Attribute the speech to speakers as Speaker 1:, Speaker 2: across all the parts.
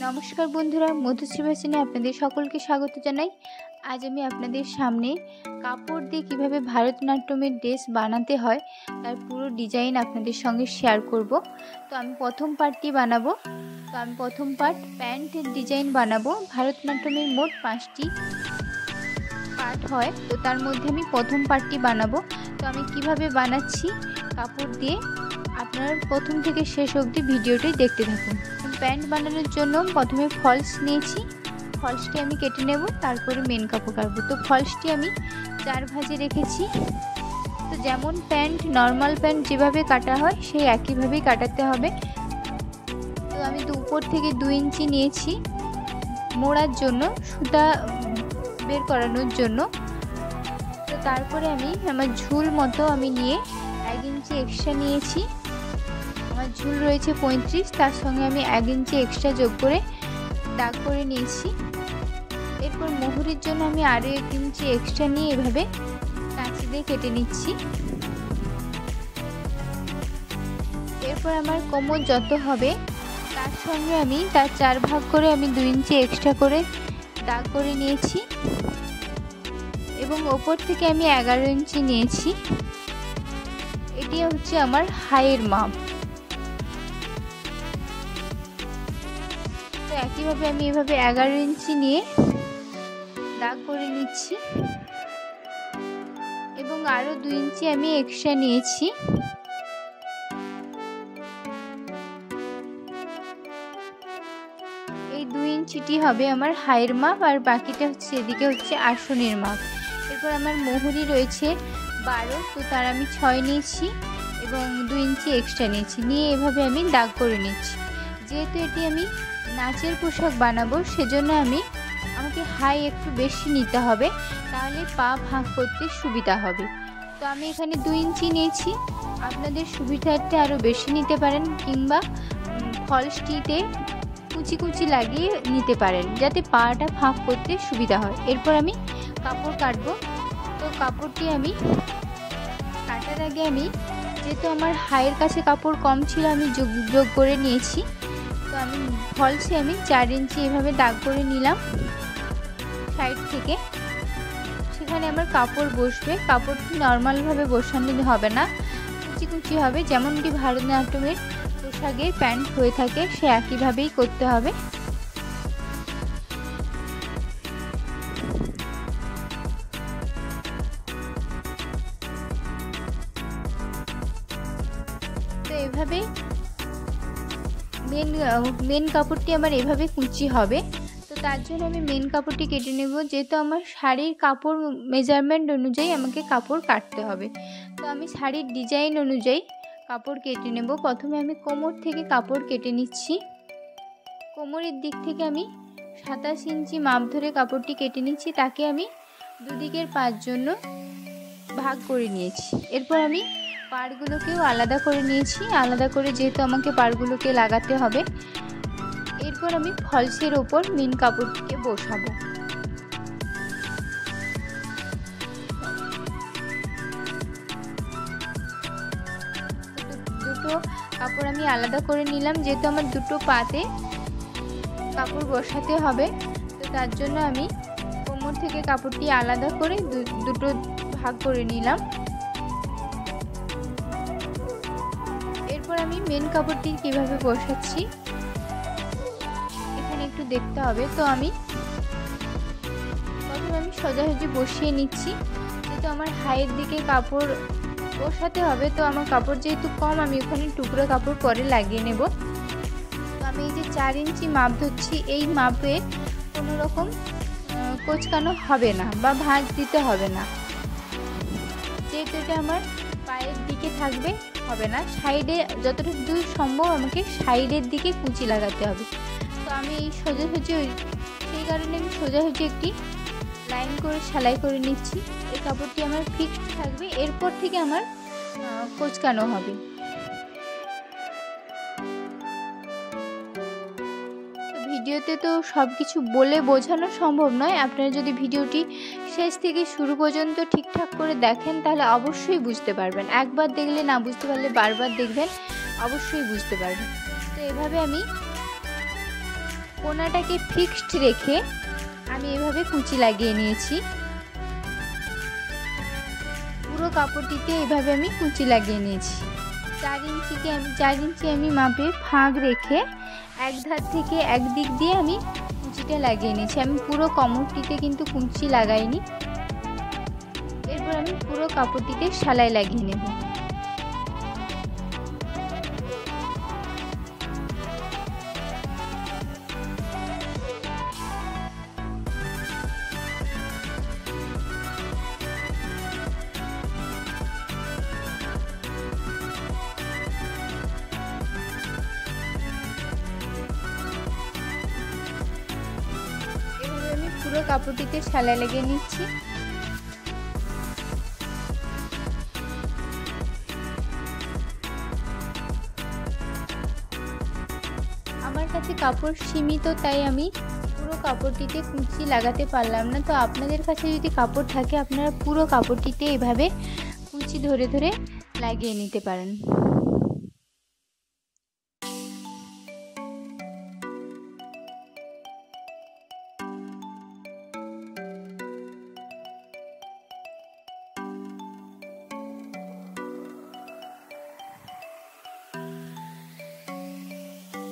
Speaker 1: নমস্কার বন্ধুরা, মধুশ্রী ফ্যাশনে আপনাদের সকলকে স্বাগত জানাই। আজ আমি আপনাদের সামনে কাপড় দিয়ে কিভাবে ভারতনাট্যমের ড্রেস বানাতে হয় তার পুরো ডিজাইন আপনাদের সঙ্গে শেয়ার করব। তো আমি প্রথম পার্টটি বানাবো। তো আমি প্রথম পার্ট প্যান্টের ডিজাইন বানাবো। ভারতনাট্যমের মোট 5টি পার্ট হয়, তো তার মধ্যে আমি প্রথম পার্টটি বানাবো। তো আমি কিভাবে বানাচ্ছি কাপড় দিয়ে আপনারা প্রথম থেকে শেষ অবধি ভিডিওটি দেখতে থাকুন। প্যান্ট বানানোর জন্য প্রথমে ফলস নিয়েছি, ফলসটি আমি কেটে নেব, তারপরে মেন কাপড় কাটবো। তো ফলসটি আমি 4 ভাঁজে রেখেছি। তো যেমন প্যান্ট নর্মাল প্যান্ট যেভাবে কাটা হয় সেই একইভাবেই কাটাতে হবে। তো আমি উপর থেকে 2 ইঞ্চি নিয়েছি মোড়ার জন্য, সুতা বের করানোর জন্য। তো তারপরে আমি আমার ঝুল মতো আমি নিয়ে 1 ইঞ্চি এক্সট্রা নিয়েছি। আমার ঝুল রয়েছে 35, তার সঙ্গে আমি 1 ইঞ্চি এক্সট্রা যোগ করে দাগ করে নিয়েছি। এরপর মুহুরির জন্য আমি আরও 1 ইঞ্চি এক্সট্রা নিয়ে এভাবে কাঁচি দিয়ে কেটে নিচ্ছি। এরপর আমার কোমর যত হবে তার সঙ্গে আমি তার 4 ভাগ করে আমি 2 ইঞ্চি এক্সট্রা করে দাগ করে নিয়েছি এবং ওপর থেকে আমি 11 ইঞ্চি নিয়েছি। এটি হচ্ছে আমার হাইয়ের মাপ। তো একইভাবে আমি এভাবে 11 ইঞ্চি নিয়ে দাগ করে নিচ্ছি এবং আরও 2 ইঞ্চি আমি এক্সট্রা নিয়েছি। এই 2 ইঞ্চিটি হবে আমার হাইয়ের মাপ, আর বাকিটা হচ্ছে এদিকে হচ্ছে আসনের মাপ। এরপর আমার মুহুরি রয়েছে 12, তো তার আমি 6 নিয়েছি এবং 2 ইঞ্চি এক্সট্রা নিয়েছি, নিয়ে এভাবে আমি দাগ করে নিচ্ছি। যেহেতু এটি আমি নাচের পোশাক বানাবো সেজন্য আমাকে হাই একটু বেশি নিতে হবে, তাহলে পা ভাঁজ করতে সুবিধা হবে। তো আমি এখানে 2 ইঞ্চি নিয়েছি, আপনাদের সুবিধার্থে আরও বেশি নিতে পারেন কিংবা ফলসটিতে কুচি কুচি লাগিয়ে নিতে পারেন যাতে পাটা ভাঁজ করতে সুবিধা হয়। এরপর আমি কাপড় কাটবো। তো কাপড়টি আমি কাটার আগে যেহেতু আমার হাইয়ের কাছে কাপড় কম ছিল আমি যোগ করে নিয়েছি। তো আমি ফলসে 4 ইঞ্চি এভাবে দাগ করে নিলাম সাইড থেকে। সেখানে আমার কাপড় বসবে, কাপড়টি নর্মালভাবে বসানো হবে না, কুচি কুচি হবে, যেমনটি ভারতনাট্যমের পোশাকের প্যান্ট হয়ে থাকে সে একইভাবেই করতে হবে। তো এভাবে মেন কাপড়টি আমার এভাবে কুচি হবে। তো তার জন্য আমি মেন কাপড়টি কেটে নেব, যেহেতু আমার শাড়ির কাপড় মেজারমেন্ট অনুযায়ী আমাকে কাপড় কাটতে হবে। তো আমি শাড়ির ডিজাইন অনুযায়ী কাপড় কেটে নেব। প্রথমে আমি কোমর থেকে কাপড় কেটে নিচ্ছি। কোমরের দিক থেকে আমি 27 ইঞ্চি মাপ ধরে কাপড়টি কেটে নিচ্ছি, তাকে আমি দুদিকের পার জন্য ভাগ করে নিয়েছি। এরপর আমি পাড়গুলোকেও আলাদা করে নিয়েছি, আলাদা করে যেহেতু আমাকে পাড়গুলোকে লাগাতে হবে। এরপর আমি ফলসের ওপর মেন কাপড়টিকে বসাবো। দুটো কাপড় আমি আলাদা করে নিলাম, যেহেতু আমার দুটো পাতে কাপড় বসাতে হবে। তো তার জন্য আমি কোমর থেকে কাপড়টি আলাদা করে দুটো ভাগ করে নিলাম। এরপর আমি মেন কাপড়টি কিভাবে বসাচ্ছি এখানে একটু দেখতে হবে। তো প্রথমে আমি সোজাসুজি বসিয়ে নিচ্ছি, যেহেতু আমার হাইয়ের দিকে কাপড় বসাতে হবে। তো আমার কাপড় যেহেতু কম আমি ওখানে টুকরো কাপড় পরে লাগিয়ে নেব। তো আমি এই যে 4 ইঞ্চি মাপ ধরছি, এই মাপে কোনো রকম কোঁচকানো হবে না বা ভাঁজ দিতে হবে না, যেহেতু এটা আমার পায়ের দিকে থাকবে হবে না। সাইডে যতটা দূর সম্ভব আমাকে সাইডের দিকে কুচি লাগাতে হবে। তো আমি এই সোজাসুজি সেই কারণে আমি সোজাসুজি একটি লাইন করে সেলাই করে নিচ্ছি। এই কাপড়টি আমার ফিক্সড থাকবে, এরপর থেকে আমার কোঁচকানো হবে। ভিডিওতে তো সব কিছু বলে বোঝানো সম্ভব নয়। আপনারা যদি ভিডিওটি শেষ থেকে শুরু পর্যন্ত ঠিকঠাক করে দেখেন তাহলে অবশ্যই বুঝতে পারবেন। একবার দেখলে না বুঝতে পারলে বারবার দেখবেন, অবশ্যই বুঝতে পারবেন। তো এভাবে আমি কোনাটাকে ফিক্সড রেখে আমি এভাবে কুঁচি লাগিয়ে নিয়েছি। পুরো কাপড়টিতে এভাবে আমি কুঁচি লাগিয়ে নিয়েছি। 4 ইঞ্চি আমি মাপে ফাঁক রেখে এক ধার থেকে এক দিক দিয়ে আমি কুঁচিটা লাগিয়ে নিয়েছি। আমি পুরো কোমরটিতে কিন্তু কুঁচি লাগাইনি। এরপর আমি পুরো কাপড়টিতে সেলাই লাগিয়ে নেব। আমি পুরো কাপড়টিতে সেলাই লাগিয়ে নিচ্ছি। আমার কাছে কাপড় সীমিত, তাই আমি পুরো কাপড়টিতে কুঁচি লাগাতে পারলাম না। তো আপনাদের কাছে যদি কাপড় থাকে আপনারা পুরো কাপড়টিতে এভাবে কুঁচি ধরে ধরে লাগিয়ে নিতে পারেন।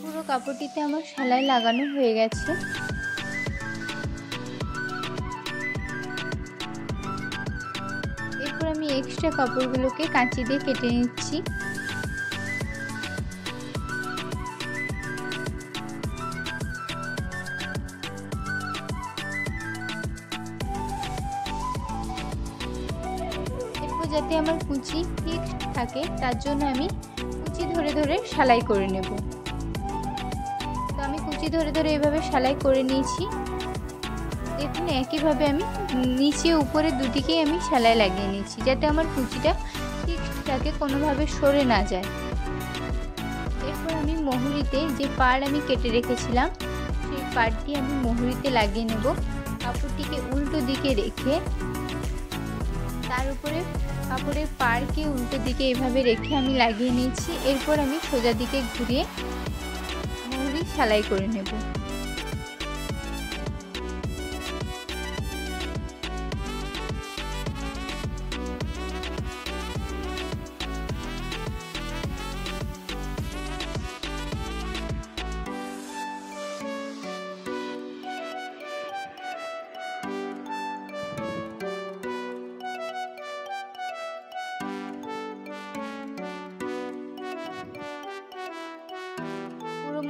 Speaker 1: পুরো কাপড়টিতে আমার সেলাই লাগানো হয়ে গেছে। এরপর আমি এক্সট্রা কাপড়গুলোকে কাঁচি দিয়ে কেটে নিচ্ছি। এরপর যাতে আমার কুঁচি ফিক্সড থাকে তার জন্য আমি কুঁচি ধরে ধরে সেলাই করে নেব। তো আমি কুঁচি ধরে ধরে এভাবে সেলাই করে নিয়েছি। দেখুন একইভাবে আমি নিচে উপরে দুদিকেই আমি সেলাই লাগিয়ে নিয়েছি যাতে আমার কুঁচিটা ফিক্সড থাকে, কোনোভাবে সরে না যায়। এরপর আমি মুহুরিতে যে পাড় আমি কেটে রেখেছিলাম সেই পাড়টি আমি মুহুরিতে লাগিয়ে নেব। কাপড়টিকে উল্টো দিকে রেখে তার উপরে কাপড়ের পাড়কে উল্টো দিকে এভাবে রেখে আমি লাগিয়ে নিয়েছি। এরপর আমি সোজা দিকে ঘুরিয়ে মুহুরি সেলাই করে নেব।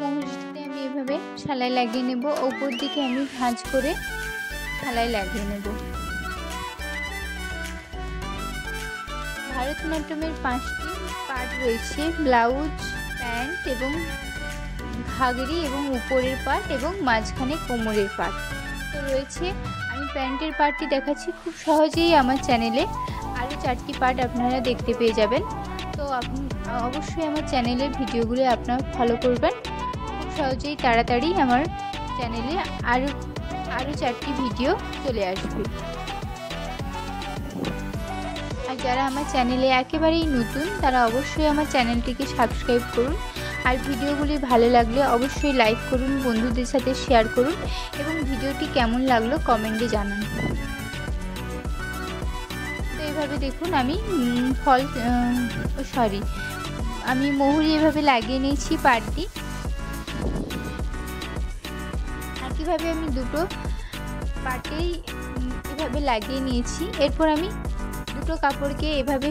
Speaker 1: মুহুরিতে আমি এভাবে সেলাই লাগিয়ে নেব। উপর দিকে আমি ভাঁজ করে সেলাই লাগিয়ে নেব। ভারতনাট্যমের 5টি পার্ট রয়েছে: ব্লাউজ, প্যান্ট এবং ঘাগরি এবং উপরের পার্ট এবং মাঝখানে কোমরের পার্ট। তো রয়েছে, আমি প্যান্টের পার্টটি দেখাচ্ছি। খুব সহজেই আমার চ্যানেলে আরও 4টি পার্ট আপনারা দেখতে পেয়ে যাবেন। তো আপনি অবশ্যই আমার চ্যানেলের ভিডিওগুলো আপনারা ফলো করবেন। খুব সহজেই তাড়াতাড়ি আমার চ্যানেলে আরও 4টি ভিডিও চলে আসবে। আর যারা আমার চ্যানেলে একেবারেই নতুন তারা অবশ্যই আমার চ্যানেলটিকে সাবস্ক্রাইব করুন। আর ভিডিওগুলি ভালো লাগলে অবশ্যই লাইক করুন, বন্ধুদের সাথে শেয়ার করুন এবং ভিডিওটি কেমন লাগলো কমেন্টে জানান। তো এইভাবে দেখুন আমি আমি মুহুরি এভাবে লাগিয়ে নিয়েছি পাড়টি। একইভাবে আমি দুটো পাটেই এভাবে লাগিয়ে নিয়েছি। এরপর আমি দুটো কাপড়কে এভাবে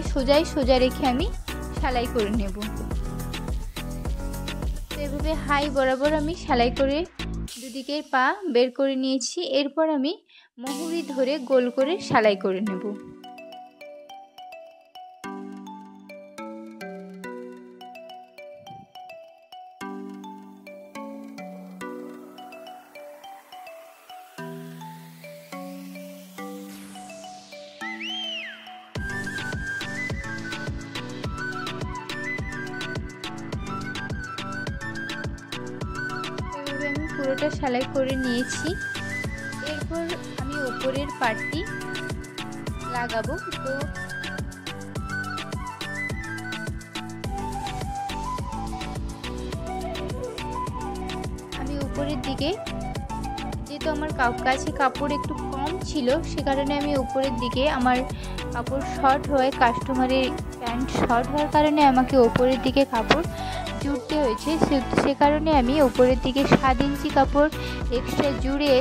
Speaker 1: সোজা রেখে আমি সেলাই করে নেব। তো এভাবে হাই বরাবর আমি সেলাই করে দুদিকের পা বের করে নিয়েছি। এরপর আমি মুহুরি ধরে গোল করে সেলাই করে নেব। পুরোটা সেলাই করে নিয়েছি। এরপর আমি উপরের পাটটি লাগাবো। তো আমি উপরের দিকে, যেহেতু আমার কাছে কাপড় একটু কম ছিল, সে কারণে আমি উপরের দিকে আমার কাপড় শর্ট হয়ে, কাস্টমারের প্যান্ট শর্ট হওয়ার কারণে আমাকে উপরের দিকে কাপড় জুড়তে হয়েছে। সে কারণে আমি উপরের দিকে 7 ইঞ্চি কাপড় এক্সট্রা জুড়ে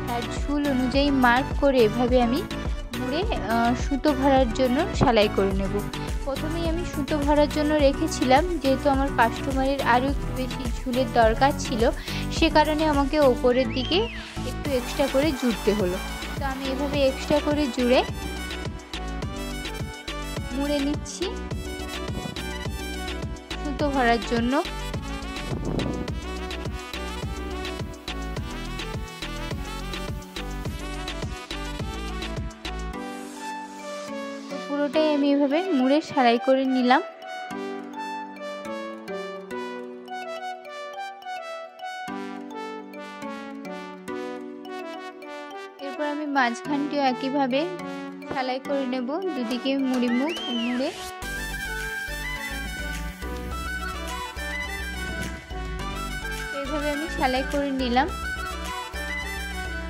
Speaker 1: তার ঝুল অনুযায়ী মার্ক করে এভাবে আমি মুড়ে সুতো ভরার জন্য সেলাই করে নেব। প্রথমেই আমি সুতো ভরার জন্য রেখেছিলাম, যেহেতু আমার কাস্টমারের আরও একটু বেশি ঝুলের দরকার ছিল, সে কারণে আমাকে ওপরের দিকে একটু এক্সট্রা করে জুড়তে হলো। তো আমি এভাবে এক্সট্রা করে জুড়ে মুড়ে নিচ্ছি সুতো ভরার জন্য। পুরোটাই আমি এভাবে মুড়ে সেলাই করে নিলাম। এরপর আমি মাঝখানটিও একইভাবে সেলাই করে নেব, দুদিকে মুড়ে এইভাবে আমি সেলাই করে নিলাম।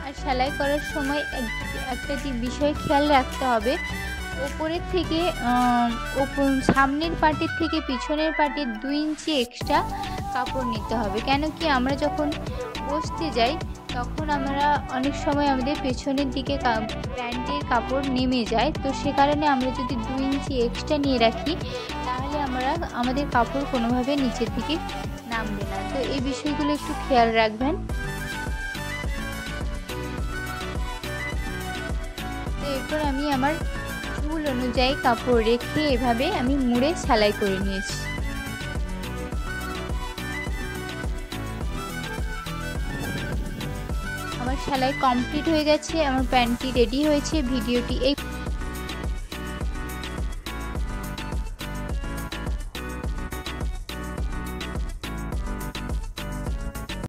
Speaker 1: আর সেলাই করার সময় একটা বিষয় খেয়াল রাখতে হবে, ওপরের থেকে সামনের পার্টের থেকে পিছনের পার্টের 2 ইঞ্চি এক্সট্রা কাপড় নিতে হবে। কেন কি আমরা যখন বসতে যাই তখন আমরা অনেক সময় আমাদের পেছনের দিকে প্যান্টের কাপড় নেমে যায়, তো সে কারণে আমরা যদি 2 ইঞ্চি এক্সট্রা নিয়ে রাখি তাহলে আমাদের কাপড় কোনোভাবে নিচের দিকে নামবে না। তো এই বিষয়গুলো একটু খেয়াল রাখবেন। তো এরপর আমি আমার ঝুল অনুযায়ী কাপড় রেখে এভাবে আমি মুড়ে সেলাই করে নিয়েছি। আমার সেলাই কমপ্লিট হয়ে গেছে, আমার প্যান্টটি রেডি হয়েছে। ভিডিওটি এই